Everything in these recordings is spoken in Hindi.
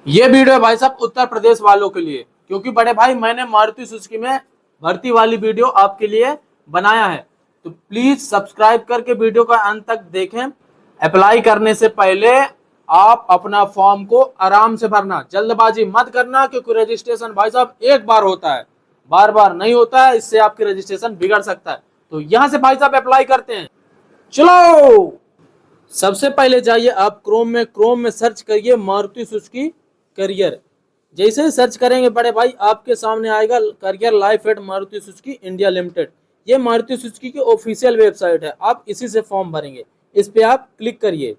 ये वीडियो है भाई साहब उत्तर प्रदेश वालों के लिए, क्योंकि बड़े भाई मैंने मारुति सुजुकी में भर्ती वाली वीडियो आपके लिए बनाया है। तो प्लीज सब्सक्राइब करके वीडियो का अंत तक देखें। अप्लाई करने से पहले आप अपना फॉर्म को आराम से भरना, जल्दबाजी मत करना, क्योंकि रजिस्ट्रेशन भाई साहब एक बार होता है, बार बार नहीं होता है। इससे आपकी रजिस्ट्रेशन बिगड़ सकता है। तो यहां से भाई साहब अप्लाई करते हैं। चलो सबसे पहले जाइए आप क्रोम में सर्च करिए मारुति सुजुकी करियर। जैसे ही सर्च करेंगे बड़े भाई आपके सामने आएगा career life at Maruti Suzuki India limited. ये मारुति सुजुकी की ऑफिशियल वेबसाइट है, आप इसी से फॉर्म भरेंगे। इस पे आप क्लिक करिए।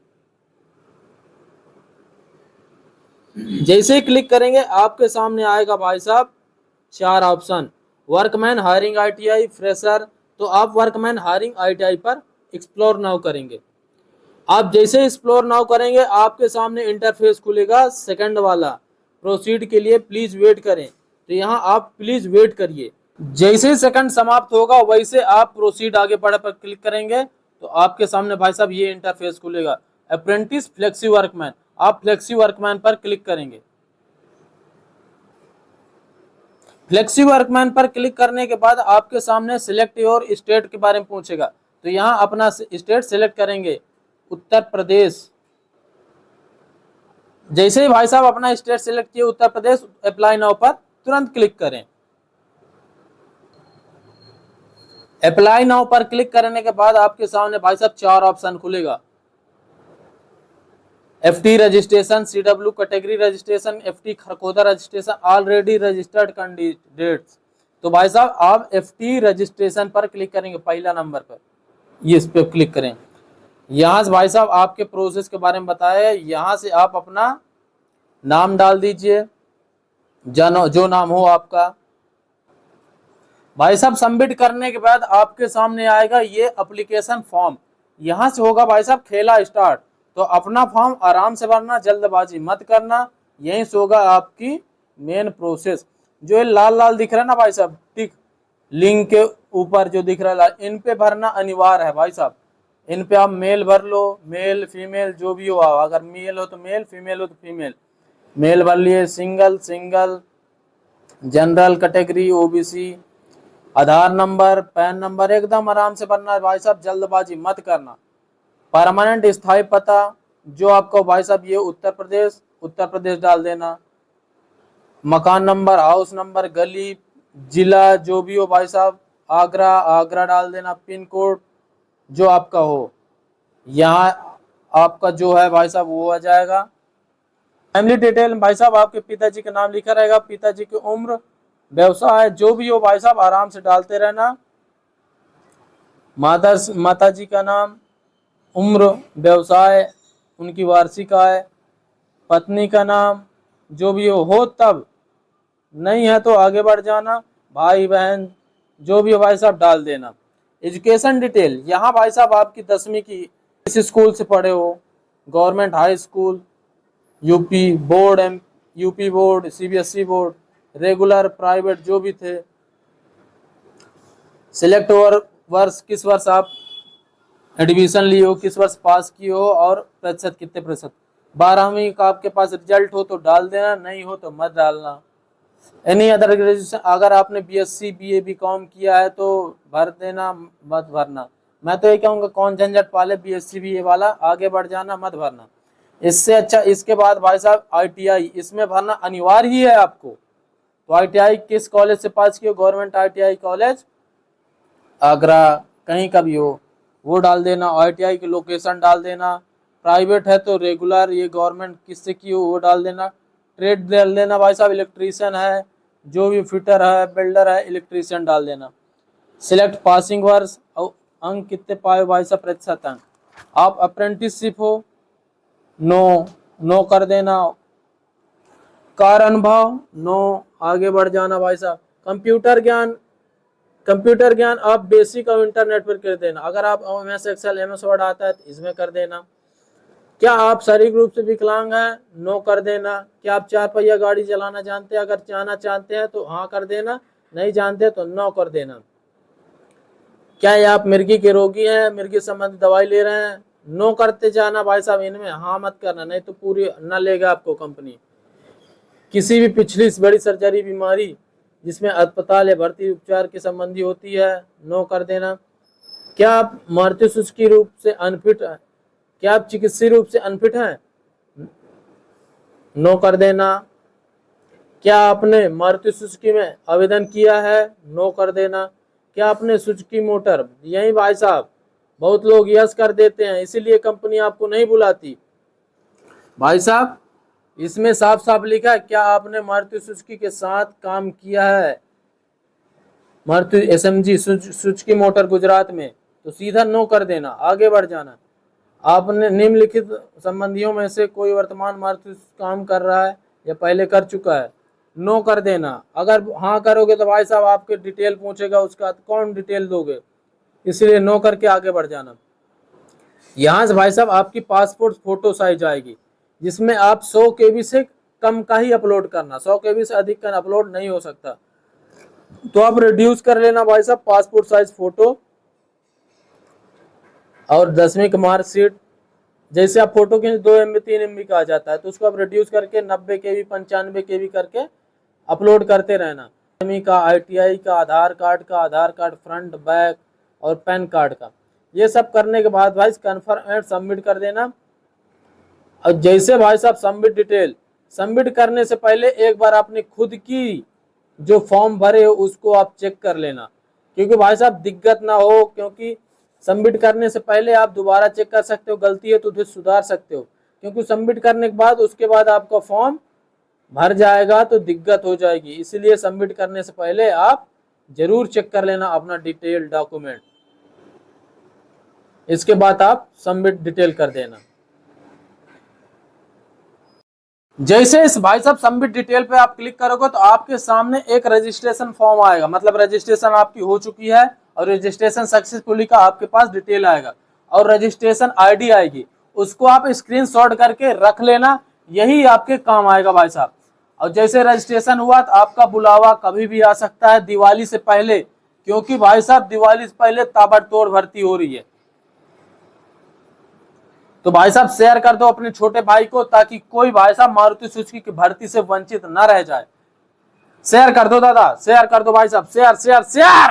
जैसे ही क्लिक करेंगे आपके सामने आएगा भाई साहब 4 option, workman, hiring ITI, fresher. तो आप वर्कमैन हायरिंग ITI पर एक्सप्लोर नाउ करेंगे। आप जैसे एक्सप्लोर नाउ करेंगे आपके सामने इंटरफेस खुलेगा सेकंड वाला, प्रोसीड के लिए प्लीज वेट करें। तो यहाँ आप प्लीज वेट करिए। जैसे ही सेकंड समाप्त होगा वैसे आप प्रोसीड आगे बढ़े पर क्लिक करेंगे तो आपके सामने भाई साहब ये इंटरफेस खुलेगा, अप्रेंटिस फ्लेक्सी वर्कमैन। आप फ्लेक्सी वर्कमैन पर क्लिक करेंगे। फ्लेक्सी वर्कमैन पर क्लिक करने के बाद आपके सामने सिलेक्ट योर स्टेट के बारे में पूछेगा। तो यहाँ अपना स्टेट सिलेक्ट करेंगे, उत्तर प्रदेश। जैसे ही भाई साहब अपना स्टेट सिलेक्ट किए उत्तर प्रदेश, अप्लाई नाउ पर तुरंत क्लिक करें। अप्लाई नाउ पर क्लिक करने के बाद आपके सामने भाई साहब 4 ऑप्शन खुलेगा, FT registration, CW category registration, FT Kharkhoda registration, already registered candidates. तो भाई साहब आप FT रजिस्ट्रेशन पर क्लिक करेंगे, पहला नंबर पर ये इस पे क्लिक करें। यहाँ से भाई साहब आपके प्रोसेस के बारे में बताया है। यहाँ से आप अपना नाम डाल दीजिए, जो नाम हो आपका। भाई साहब सबमिट करने के बाद आपके सामने आएगा ये एप्लीकेशन फॉर्म। यहाँ से होगा भाई साहब खेला स्टार्ट। तो अपना फॉर्म आराम से भरना, जल्दबाजी मत करना। यहीं से होगा आपकी मेन प्रोसेस। जो ये लाल लाल दिख रहा है ना भाई साहब टिक, लिंक के ऊपर जो दिख रहा है, इन पे भरना अनिवार्य है भाई साहब। इन पे आप मेल भर लो, मेल फीमेल जो भी हो, अगर मेल हो तो मेल, फीमेल हो तो फीमेल। मेल भर लिए, single single, general category, OBC, आधार नंबर, पैन नंबर, एकदम आराम से भरना है भाई साहब, जल्दबाजी मत करना। परमानेंट स्थायी पता जो आपको भाई साहब ये उत्तर प्रदेश डाल देना। मकान नंबर, हाउस नंबर, गली, जिला जो भी हो भाई साहब, आगरा डाल देना। पिन कोड जो आपका हो, यहाँ आपका जो है भाई साहब वो आ जाएगा। फैमिली डिटेल भाई साहब आपके पिताजी का नाम लिखा रहेगा, पिताजी की उम्र, व्यवसाय जो भी हो भाई साहब आराम से डालते रहना। माता जी का नाम, उम्र, व्यवसाय, उनकी वार्षिक आय, पत्नी का नाम जो भी हो तब, नहीं है तो आगे बढ़ जाना। भाई बहन जो भी हो भाई साहब डाल देना। एजुकेशन डिटेल, यहाँ भाई साहब आपकी 10वीं की किस स्कूल से पढ़े हो, government high school, UP board, CBSE board, regular, private जो भी थे। सिलेक्ट वर्ष, किस वर्ष आप एडमिशन लिए हो, किस वर्ष पास की हो, और प्रतिशत कितने प्रतिशत। 12वीं का आपके पास रिजल्ट हो तो डाल देना, नहीं हो तो मत डालना। एनी अदर ग्रेजुएशन, अगर आपने BSc BA BCom किया है तो भर देना, मत भरना। मैं तो ये कहूँगा कौन झंझट पाले, BSc BA वाला आगे बढ़ जाना, मत भरना। इससे अच्छा इसके बाद भाई साहब ITI, इसमें भरना अनिवार्य ही है आपको। तो ITI किस कॉलेज से पास किए, गवर्नमेंट ITI कॉलेज आगरा, कहीं का भी हो वो डाल देना। ITI की लोकेशन डाल देना। प्राइवेट है तो रेगुलर, ये गवर्नमेंट किससे की हो वो डाल देना। ट्रेड डाल देना भाई साहब, इलेक्ट्रीशियन है, जो भी फिटर है, बिल्डर है, इलेक्ट्रीशियन डाल देना। सिलेक्ट पासिंग वर्ष और अंक कितने पाए भाई साहब, प्रतिशत अंक। आप अप्रेंटिसशिप हो, नो कर देना। कार अनुभव, नो, आगे बढ़ जाना भाई साहब। कंप्यूटर ज्ञान आप बेसिक और इंटरनेट पर कर देना। अगर आप MS Excel MS Word आता है तो इसमें कर देना। क्या आप शारीरिक रूप से विकलांग हैं, नो कर देना। क्या आप 4 पहिया गाड़ी चलाना जानते हैं, अगर जाना चाहते हैं तो हाँ कर देना, नहीं जानते तो नो कर देना। क्या आप मिर्गी के रोगी हैं, मिर्गी संबंधी दवाई ले रहे हैं, नो करते जाना भाई साहब। इनमें हाँ मत करना, नहीं तो पूरी न लेगा आपको कंपनी। किसी भी पिछली बड़ी सर्जरी बीमारी जिसमें अस्पताल या भर्ती उपचार के संबंधी होती है, नो कर देना। क्या आप मारुति सुजुकी रूप से अनफिट हैं? क्या आप चिकित्सीय रूप से अनफिट हैं? नो कर देना। क्या आपने मारुति सुजुकी में आवेदन किया है? नो कर देना। क्या आपने सुजुकी मोटर, यही भाई साहब बहुत लोग यस कर देते हैं, इसीलिए कंपनी आपको नहीं बुलाती। भाई साहब इसमें साफ साफ लिखा है, क्या आपने मारुति सुजुकी के साथ काम किया है, Maruti SMG Suzuki motor Gujarat में, तो सीधा नो कर देना, आगे बढ़ जाना। आपने निम्नलिखित संबंधियों में से कोई वर्तमान मारुति काम कर रहा है या पहले कर चुका है? नो कर देना। अगर हाँ करोगे तो भाई साहब आपके डिटेल पूछेगा, उसका कौन डिटेल दोगे, इसलिए नो करके आगे बढ़ जाना। यहाँ से भाई साहब आपकी पासपोर्ट फोटो साइज आएगी, जिसमें आप 100 KB से कम का ही अपलोड करना, 100 KB से अधिक का अपलोड नहीं हो सकता। तो आप रिड्यूस कर लेना भाई साहब पासपोर्ट साइज फोटो और 10वीं की मार्कशीट। जैसे आप फोटो के 2 MB 3 MB का आ जाता है, तो उसको आप रिड्यूस करके 90 KB 95 KB करके अपलोड करते रहना। का, ITI का, आधार कार्ड फ्रंट बैक और पैन कार्ड का, ये सब करने के बाद भाई कन्फर्म एंड सबमिट कर देना। और जैसे भाई साहब सबमिट डिटेल, सबमिट करने से पहले एक बार आपने खुद की जो फॉर्म भरे हो उसको आप चेक कर लेना, क्योंकि भाई साहब दिक्कत ना हो, क्योंकि सबमिट करने से पहले आप दोबारा चेक कर सकते हो, गलती है तो उसे सुधार सकते हो, क्योंकि सबमिट करने के बाद उसके बाद आपका फॉर्म भर जाएगा तो दिक्कत हो जाएगी। इसलिए सबमिट करने से पहले आप जरूर चेक कर लेना अपना डिटेल डॉक्यूमेंट, इसके बाद आप सबमिट डिटेल कर देना। जैसे इस भाई साहब सबमिट डिटेल पे आप क्लिक करोगे तो आपके सामने एक रजिस्ट्रेशन फॉर्म आएगा, मतलब रजिस्ट्रेशन आपकी हो चुकी है और रजिस्ट्रेशन सक्सेसफुली का आपके पास डिटेल आएगा और रजिस्ट्रेशन ID आएगी, उसको आप स्क्रीनशॉट करके रख लेना, यही आपके काम आएगा भाई साहब। और जैसे रजिस्ट्रेशन हुआ तो आपका बुलावा कभी भी आ सकता है दिवाली से पहले, क्योंकि भाई साहब दिवाली से पहले ताबड़तोड़ भर्ती हो रही है। तो भाई साहब शेयर कर दो अपने छोटे भाई को, ताकि कोई भाई साहब मारुति सुजुकी की भर्ती से वंचित न रह जाए। शेयर कर दो दादा, शेयर कर दो भाई साहब, शेयर शेयर शेयर।